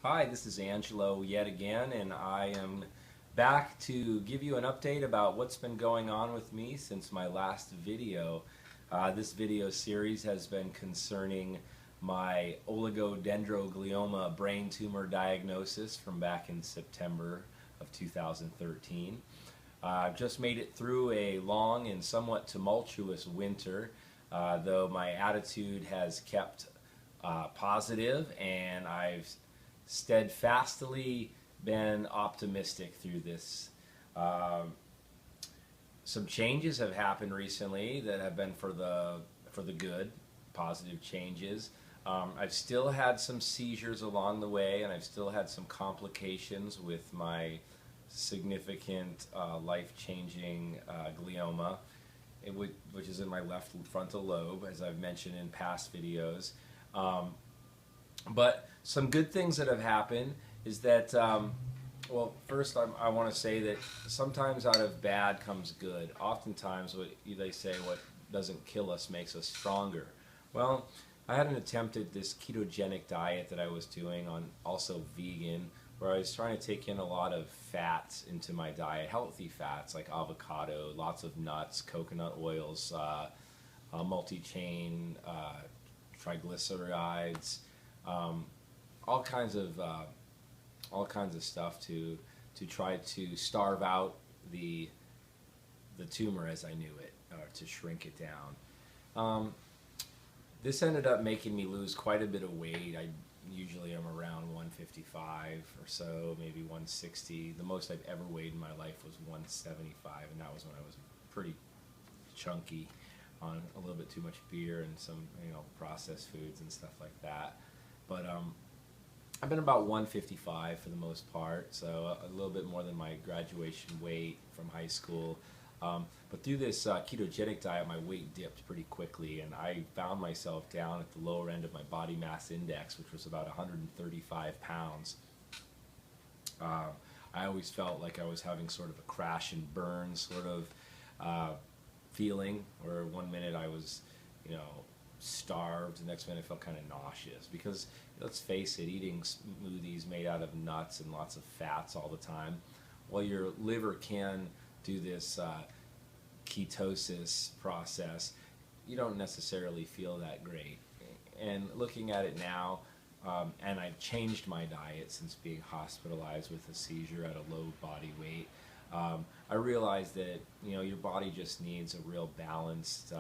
Hi, this is Angelo yet again, and I am back to give you an update about what's been going on with me since my last video. This video series has been concerning my oligodendroglioma brain tumor diagnosis from back in September of 2013. I've just made it through a long and somewhat tumultuous winter, though my attitude has kept positive, and I've steadfastly been optimistic through this. Some changes have happened recently that have been for the good, positive changes. I've still had some seizures along the way, and I've still had some complications with my significant life-changing glioma, which is in my left frontal lobe, as I've mentioned in past videos. But some good things that have happened is that, well, first I want to say that sometimes out of bad comes good. Oftentimes they say what doesn't kill us makes us stronger. Well, I had an attempt at this ketogenic diet that I was doing on also vegan, where I was trying to take in a lot of fats into my diet, healthy fats like avocado, lots of nuts, coconut oils, multi-chain triglycerides, all kinds of stuff to try to starve out the tumor as I knew it, or to shrink it down. This ended up making me lose quite a bit of weight. I usually am around 155 or so, maybe 160. The most I've ever weighed in my life was 175, and that was when I was pretty chunky on a little bit too much beer and some processed foods and stuff like that. But I've been about 155 for the most part, so a little bit more than my graduation weight from high school. But through this ketogenic diet, my weight dipped pretty quickly, and I found myself down at the lower end of my body mass index, which was about 135 pounds. I always felt like I was having sort of a crash and burn sort of feeling, where one minute I was, starved, the next minute I felt kind of nauseous, because let's face it, eating smoothies made out of nuts and lots of fats all the time, while your liver can do this ketosis process, you don't necessarily feel that great. And looking at it now, and I've changed my diet since being hospitalized with a seizure at a low body weight, I realized that your body just needs a real balanced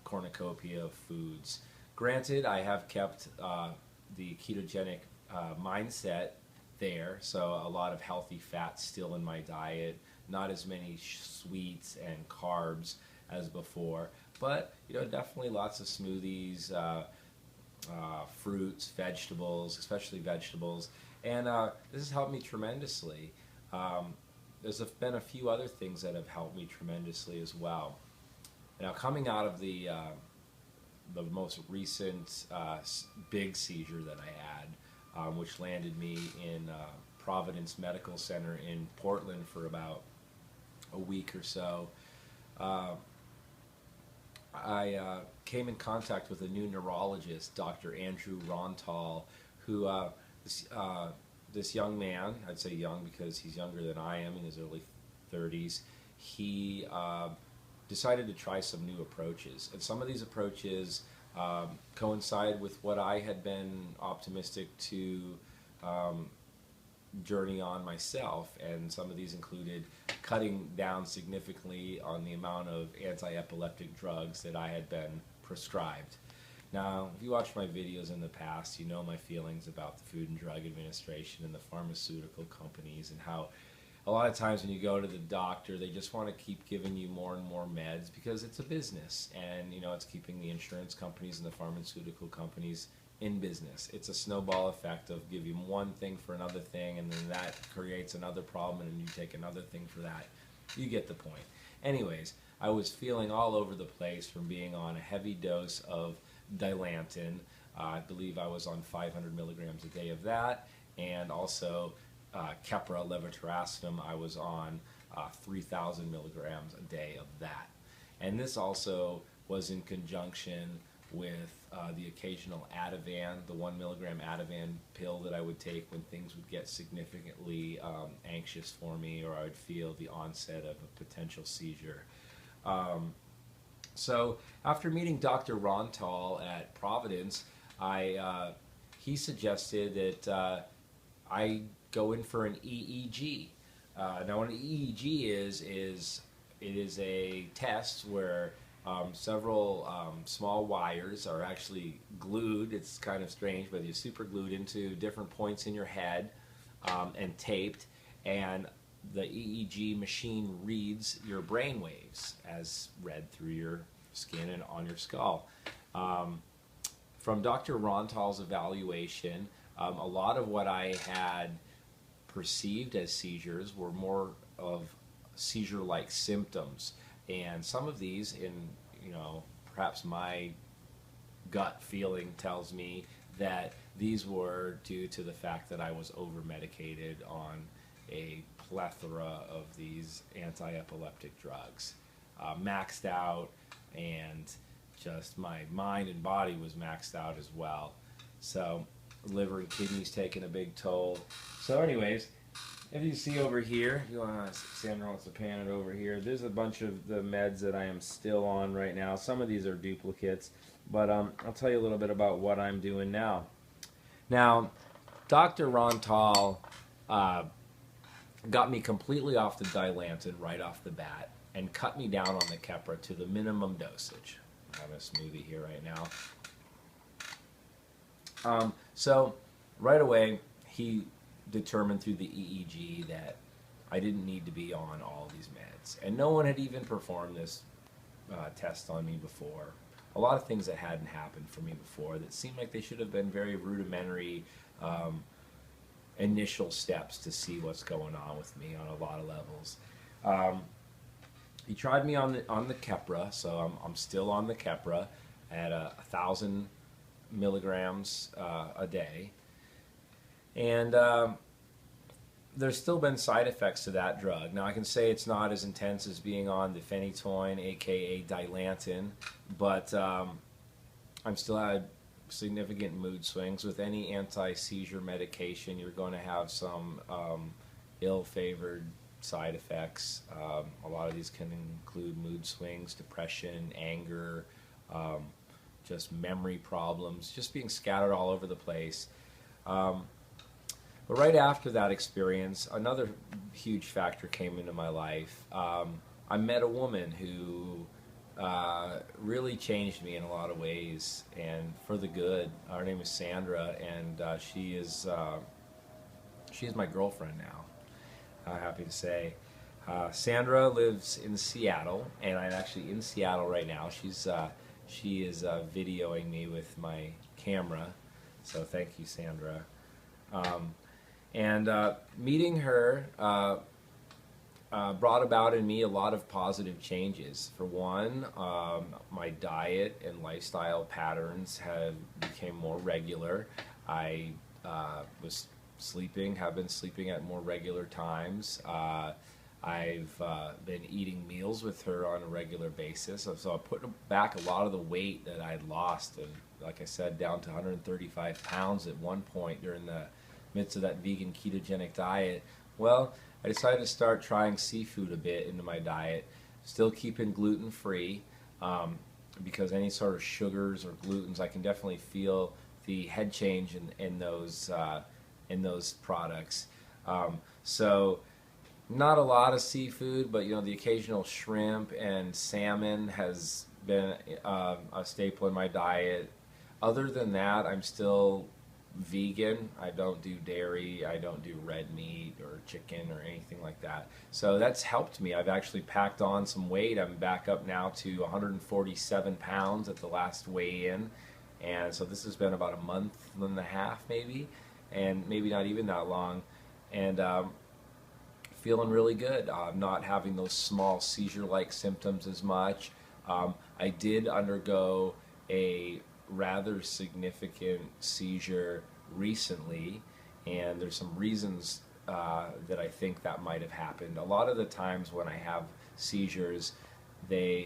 cornucopia of foods. Granted, I have kept the ketogenic mindset there, so a lot of healthy fats still in my diet, not as many sweets and carbs as before, but definitely lots of smoothies, fruits, vegetables, especially vegetables, and this has helped me tremendously. There's been a few other things that have helped me tremendously as well. Now, coming out of the most recent big seizure that I had, which landed me in Providence Medical Center in Portland for about a week or so, I came in contact with a new neurologist, Dr. Andrew Rontal, who this young man, I'd say young because he's younger than I am, in his early 30s, he decided to try some new approaches. And some of these approaches coincide with what I had been optimistic to journey on myself, and some of these included cutting down significantly on the amount of anti-epileptic drugs that I had been prescribed. Now, if you watch my videos in the past, you know my feelings about the Food and Drug Administration and the pharmaceutical companies, and how a lot of times when you go to the doctor, they just want to keep giving you more and more meds because it's a business, and it's keeping the insurance companies and the pharmaceutical companies in business. It's a snowball effect of give you one thing for another thing, and then that creates another problem, and you take another thing for that. You get the point. Anyways, I was feeling all over the place from being on a heavy dose of Dilantin. I believe I was on 500 milligrams a day of that, and also Keppra levetiracetam, I was on 3,000 milligrams a day of that. And this also was in conjunction with the occasional Ativan, the 1 milligram Ativan pill that I would take when things would get significantly anxious for me, or I would feel the onset of a potential seizure. So after meeting Dr. Rontal at Providence, he suggested that I go in for an EEG. Now, what an EEG is it is a test where several small wires are actually glued. It's kind of strange, but you're super glued into different points in your head and taped, and the EEG machine reads your brain waves as read through your skin and on your skull. From Dr. Rontal's evaluation, a lot of what I had perceived as seizures were more of seizure-like symptoms, and some of these, in perhaps my gut feeling tells me that these were due to the fact that I was over-medicated on a plethora of these anti-epileptic drugs, maxed out, and just my mind and body was maxed out as well. So liver and kidneys taking a big toll. So anyways, if you see over here, Sandra wants to pan it over here, there's a bunch of the meds that I am still on right now. Some of these are duplicates, but I'll tell you a little bit about what I'm doing now. Now, Dr. Rontal got me completely off the Dilantin right off the bat and cut me down on the Keppra to the minimum dosage. I have a smoothie here right now. So right away, he determined through the EEG that I didn't need to be on all these meds. And no one had even performed this test on me before. A lot of things that hadn't happened for me before that seemed like they should have been very rudimentary initial steps to see what's going on with me on a lot of levels. He tried me on the Keppra, so I'm still on the Keppra at 1,000 milligrams a day. And there's still been side effects to that drug. Now, I can say it's not as intense as being on the phenytoin, aka Dilantin, but I'm still had significant mood swings. With any anti-seizure medication, you're going to have some ill-favored side effects. A lot of these can include mood swings, depression, anger, just memory problems, just being scattered all over the place. But right after that experience, another huge factor came into my life. I met a woman who really changed me in a lot of ways, and for the good. Her name is Sandra, and she's my girlfriend now, happy to say. Sandra lives in Seattle, and I'm actually in Seattle right now. She is videoing me with my camera, so thank you, Sandra. And meeting her brought about in me a lot of positive changes. For one, my diet and lifestyle patterns became more regular. I have been sleeping at more regular times. I've been eating meals with her on a regular basis. So I put back a lot of the weight that I'd lost, and like I said, down to 135 pounds at one point during the midst of that vegan ketogenic diet. Well, I decided to start trying seafood a bit into my diet, still keeping gluten free, because any sort of sugars or glutens, I can definitely feel the head change in those products. So not a lot of seafood, but the occasional shrimp and salmon has been a staple in my diet. Other than that, I'm still vegan. I don't do dairy, I don't do red meat or chicken or anything like that. So that's helped me. I've actually packed on some weight. I'm back up now to 147 pounds at the last weigh-in. And so this has been about a month and a half maybe, and maybe not even that long. And feeling really good. Not having those small seizure-like symptoms as much. I did undergo a rather significant seizure recently, and there's some reasons that I think that might have happened. A lot of the times when I have seizures,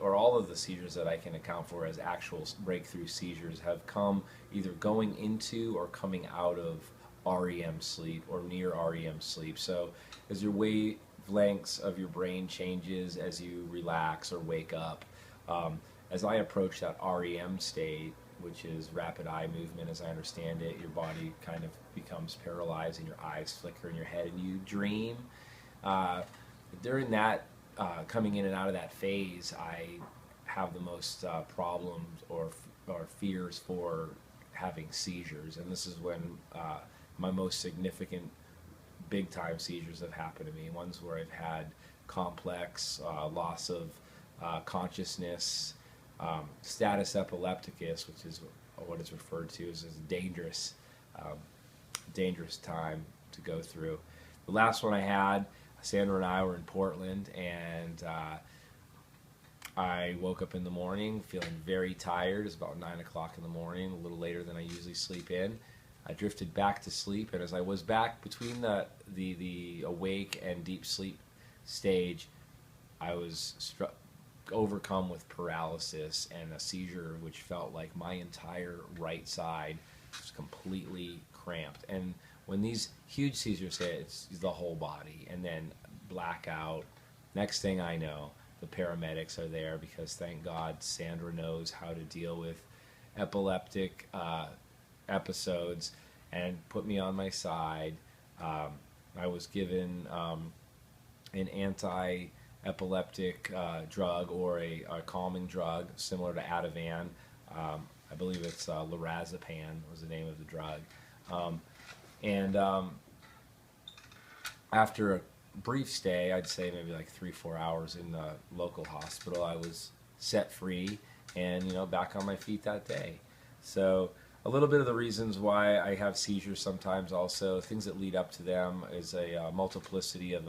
or all of the seizures that I can account for as actual breakthrough seizures have come either going into or coming out of REM sleep or near REM sleep. So as your wavelengths of your brain changes as you relax or wake up, as I approach that REM state, which is rapid eye movement as I understand it, your body kind of becomes paralyzed and your eyes flicker in your head and you dream. During that, coming in and out of that phase, I have the most problems or fears for having seizures, and this is when my most significant big time seizures have happened to me, ones where I've had complex loss of consciousness, status epilepticus, which is what is referred to as a dangerous time to go through. The last one I had, Sandra and I were in Portland, and I woke up in the morning feeling very tired. It was about 9 o'clock in the morning, a little later than I usually sleep in. I drifted back to sleep, and as I was back between the awake and deep sleep stage, I was overcome with paralysis and a seizure which felt like my entire right side was completely cramped. And when these huge seizures hit, it's the whole body, and then blackout. Next thing I know, the paramedics are there because thank God Sandra knows how to deal with epileptic episodes and put me on my side. I was given an anti-epileptic drug or a calming drug similar to Ativan. I believe it's lorazepam was the name of the drug. And after a brief stay, I'd say maybe like 3-4 hours in the local hospital, I was set free and back on my feet that day. So a little bit of the reasons why I have seizures sometimes, also things that lead up to them, is a multiplicity of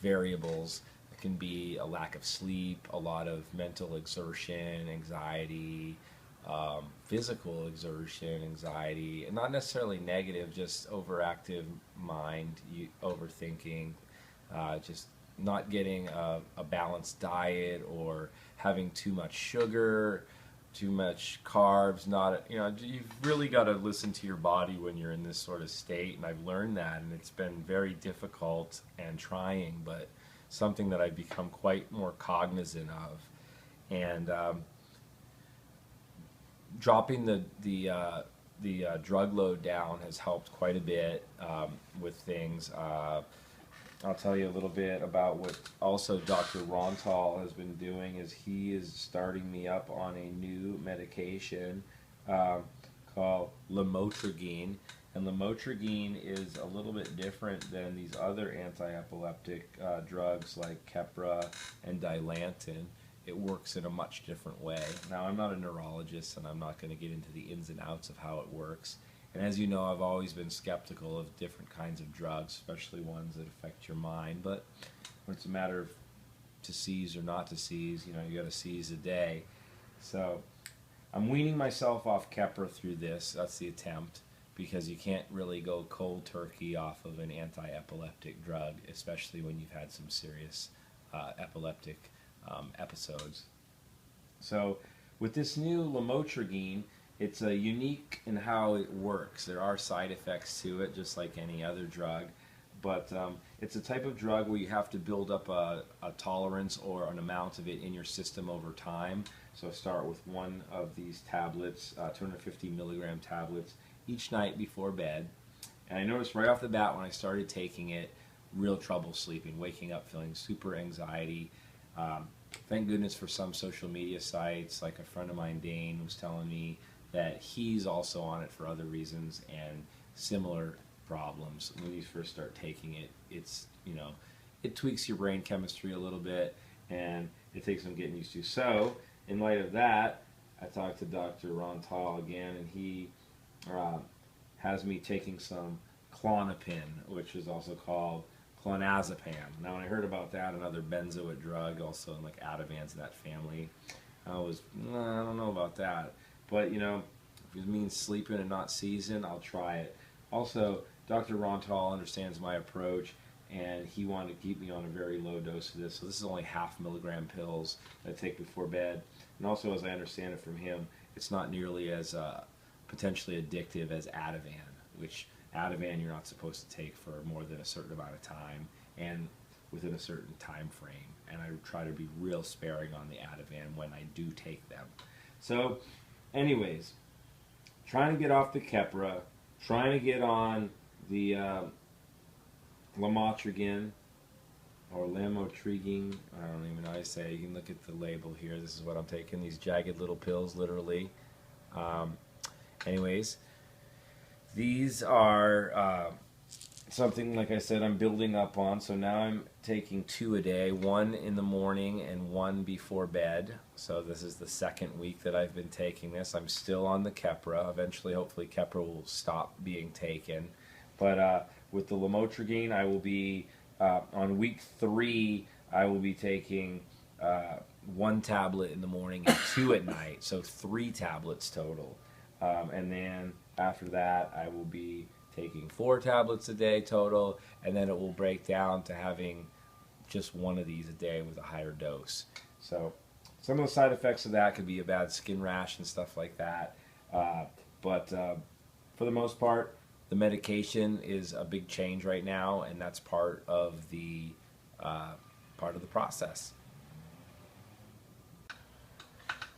variables. It can be a lack of sleep, a lot of mental exertion, anxiety, physical exertion, anxiety, and not necessarily negative, just overactive mind, overthinking, just not getting a balanced diet, or having too much sugar, too much carbs. You've really got to listen to your body when you're in this sort of state, and I've learned that, and it's been very difficult and trying, but something that I've become quite more cognizant of. And dropping the drug load down has helped quite a bit with things. I'll tell you a little bit about what also Dr. Rontal has been doing. Is he is starting me up on a new medication called Lamotrigine. And Lamotrigine is a little bit different than these other anti-epileptic drugs like Keppra and Dilantin. It works in a much different way. Now, I'm not a neurologist, and I'm not going to get into the ins and outs of how it works. And as you know, I've always been skeptical of different kinds of drugs, especially ones that affect your mind. But when it's a matter of to seize or not to seize, you got to seize a day. So I'm weaning myself off Keppra through this. That's the attempt, because you can't really go cold turkey off of an anti-epileptic drug, especially when you've had some serious epileptic episodes. So with this new Lamotrigine, it's unique in how it works. There are side effects to it, just like any other drug, but it's a type of drug where you have to build up a tolerance or an amount of it in your system over time. So start with one of these tablets, 250 milligram tablets, each night before bed. And I noticed right off the bat when I started taking it, real trouble sleeping, waking up feeling super anxiety. Thank goodness for some social media sites, like a friend of mine, Dane, was telling me that he's also on it for other reasons and similar problems. When you first start taking it, it's, it tweaks your brain chemistry a little bit, and it takes some getting used to. So, in light of that, I talked to Dr. Rontal again, and he has me taking some Klonopin, which is also called clonazepam. Now, when I heard about that, another benzoate drug, also like Ativan's in that family, I don't know about that. But, if it means sleeping and not seizing, I'll try it. Also, Dr. Rontal understands my approach, and he wanted to keep me on a very low dose of this. So this is only 0.5 milligram pills that I take before bed. And also, as I understand it from him, it's not nearly as potentially addictive as Ativan, which Ativan you're not supposed to take for more than a certain amount of time and within a certain time frame. And I try to be real sparing on the Ativan when I do take them. So, anyways, trying to get off the Keppra, trying to get on the Lamotrigine or Lamotrigine. I don't even know how to say it. You can look at the label here. This is what I'm taking, these jagged little pills, literally. Anyways, these are something, like I said, I'm building up on. So now I'm taking 2 a day, 1 in the morning and 1 before bed. So this is the 2nd week that I've been taking this. I'm still on the Keppra. Eventually, hopefully, Keppra will stop being taken. But with the Lamotrigine, I will be, on week 3, I will be taking 1 tablet in the morning and 2 at night. So 3 tablets total. And then after that, I will be taking 4 tablets a day total, and then it will break down to having just 1 of these a day with a higher dose. So some of the side effects of that could be a bad skin rash and stuff like that. But for the most part, the medication is a big change right now, and that's part of the process.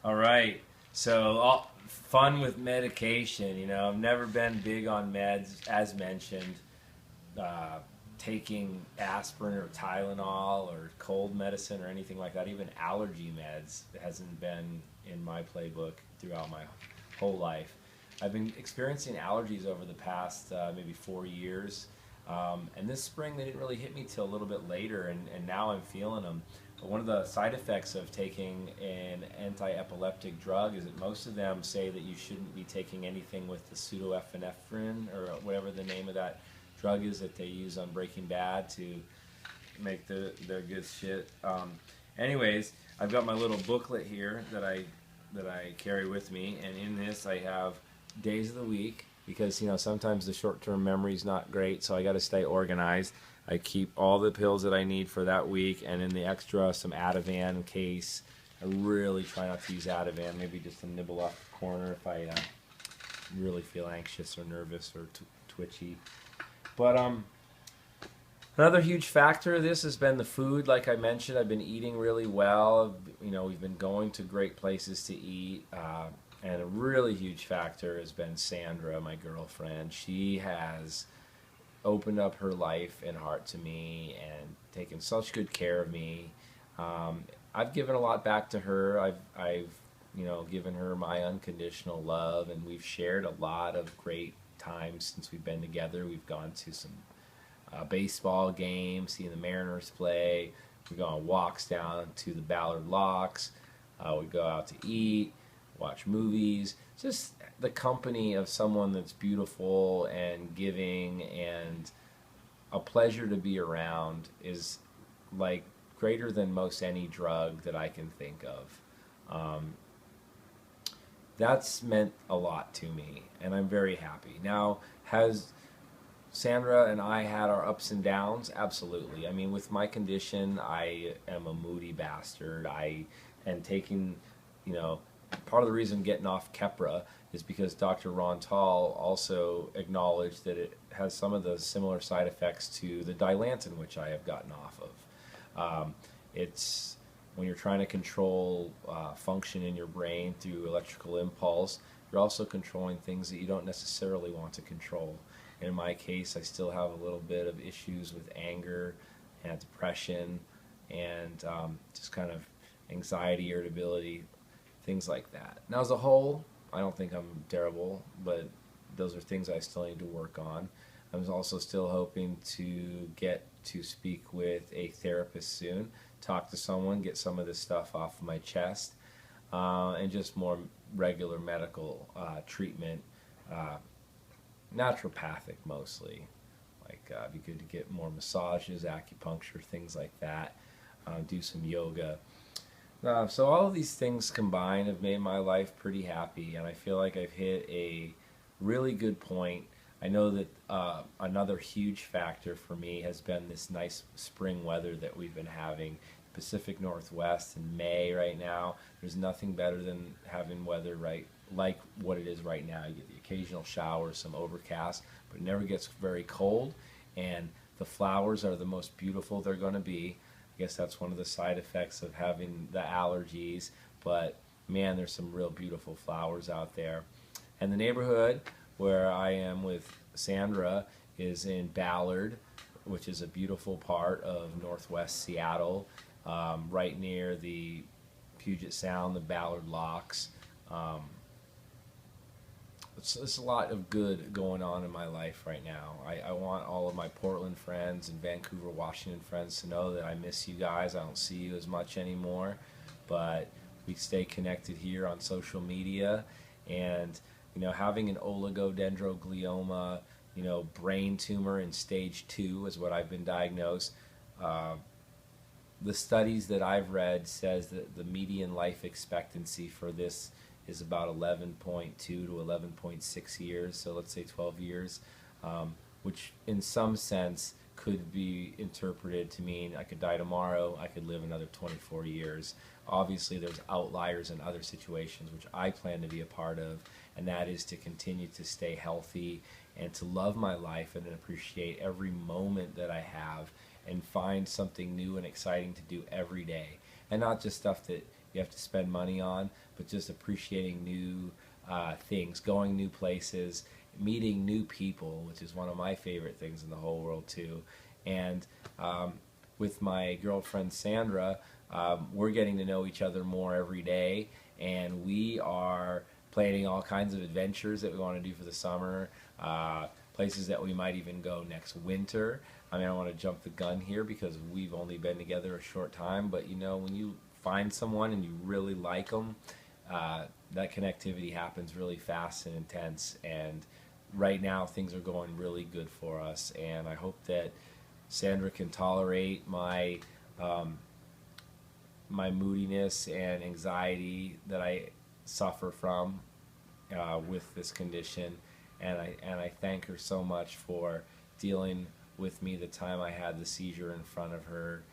All right, so fun with medication. You know, I've never been big on meds, as mentioned. Taking aspirin or Tylenol or cold medicine or anything like that, even allergy meds, hasn't been in my playbook throughout my whole life. I've been experiencing allergies over the past maybe 4 years, and this spring they didn't really hit me till a little bit later, and now I'm feeling them. But one of the side effects of taking an anti-epileptic drug is that most of them say that you shouldn't be taking anything with the pseudoepinephrine, or whatever the name of that drug is that they use on Breaking Bad to make their good shit. Anyways, I've got my little booklet here that I carry with me, and in this I have days of the week, because you know sometimes the short-term memory is not great, so I got to stay organized. I keep all the pills that I need for that week, and in the extra some Ativan in case. I really try not to use Ativan, maybe just to nibble off the corner if I really feel anxious or nervous or twitchy. But another huge factor of this has been the food. Like I mentioned, I've been eating really well. You know, we've been going to great places to eat. And a really huge factor has been Sandra, my girlfriend. She has opened up her life and heart to me and taken such good care of me. I've given a lot back to her. I've you know, given her my unconditional love, and we've shared a lot of great times since we've been together. We've gone to some baseball games, seeing the Mariners play. We go on walks down to the Ballard Locks. We go out to eat, watch movies. Just the company of someone that's beautiful and giving and a pleasure to be around is like greater than most any drug that I can think of. That's meant a lot to me, and I'm very happy. Now, has Sandra and I had our ups and downs? Absolutely. I mean, with my condition, I am a moody bastard. And taking, you know, part of the reason getting off Keppra is because Dr. Rontal also acknowledged that it has some of the similar side effects to the Dilantin, which I have gotten off of. It's when you're trying to control function in your brain through electrical impulse, you're also controlling things that you don't necessarily want to control. And in my case, I still have a little bit of issues with anger and depression and just kind of anxiety, irritability, things like that. Now, as a whole, I don't think I'm terrible, but those are things I still need to work on. I'm also still hoping to get to speak with a therapist soon, talk to someone, get some of this stuff off of my chest, and just more regular medical treatment, naturopathic mostly. Like it'd be good to get more massages, acupuncture, things like that, do some yoga. So all of these things combined have made my life pretty happy, and I feel like I've hit a really good point. I know that another huge factor for me has been this nice spring weather that we've been having. Pacific Northwest in May right now. There's nothing better than having weather like what it is right now. You get the occasional shower, some overcast, but it never gets very cold, and the flowers are the most beautiful they're going to be. I guess that's one of the side effects of having the allergies, but man, there's some real beautiful flowers out there. And the neighborhood where I am with Sandra is in Ballard, which is a beautiful part of northwest Seattle, right near the Puget Sound, the Ballard Locks. It's a lot of good going on in my life right now. I want all of my Portland friends and Vancouver, Washington friends to know that I miss you guys. I don't see you as much anymore, but we stay connected here on social media. And having an oligodendroglioma, brain tumor in stage 2 is what I've been diagnosed. The studies that I've read says that the median life expectancy for this is about 11.2 to 11.6 years, so let's say 12 years, which in some sense could be interpreted to mean I could die tomorrow, I could live another 24 years. Obviously there's outliers in other situations which I plan to be a part of, and that is to continue to stay healthy and to love my life and appreciate every moment that I have and find something new and exciting to do every day. And not just stuff that you have to spend money on, but just appreciating new things, going new places, meeting new people, which is one of my favorite things in the whole world too. And with my girlfriend Sandra, we're getting to know each other more every day, and we are planning all kinds of adventures that we want to do for the summer, places that we might even go next winter. I mean, I don't want to jump the gun here because we've only been together a short time, but when you find someone and you really like them, that connectivity happens really fast and intense. And right now things are going really good for us, and I hope that Sandra can tolerate my my moodiness and anxiety that I suffer from with this condition, and I thank her so much for dealing with me the time I had the seizure in front of her.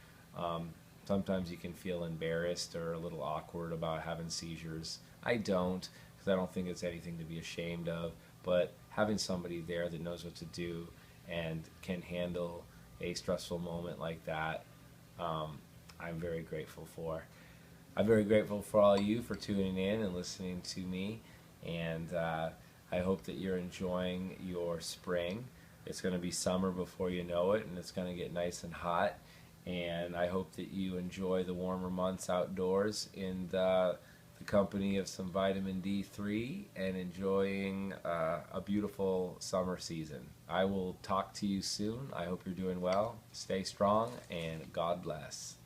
Sometimes you can feel embarrassed or a little awkward about having seizures. I don't, because I don't think it's anything to be ashamed of, but having somebody there that knows what to do and can handle a stressful moment like that, I'm very grateful for. I'm very grateful for all you for tuning in and listening to me, and I hope that you're enjoying your spring. It's going to be summer before you know it, and it's going to get nice and hot, and I hope that you enjoy the warmer months outdoors in the company of some vitamin D3 and enjoying a beautiful summer season. I will talk to you soon. I hope you're doing well. Stay strong, and God bless.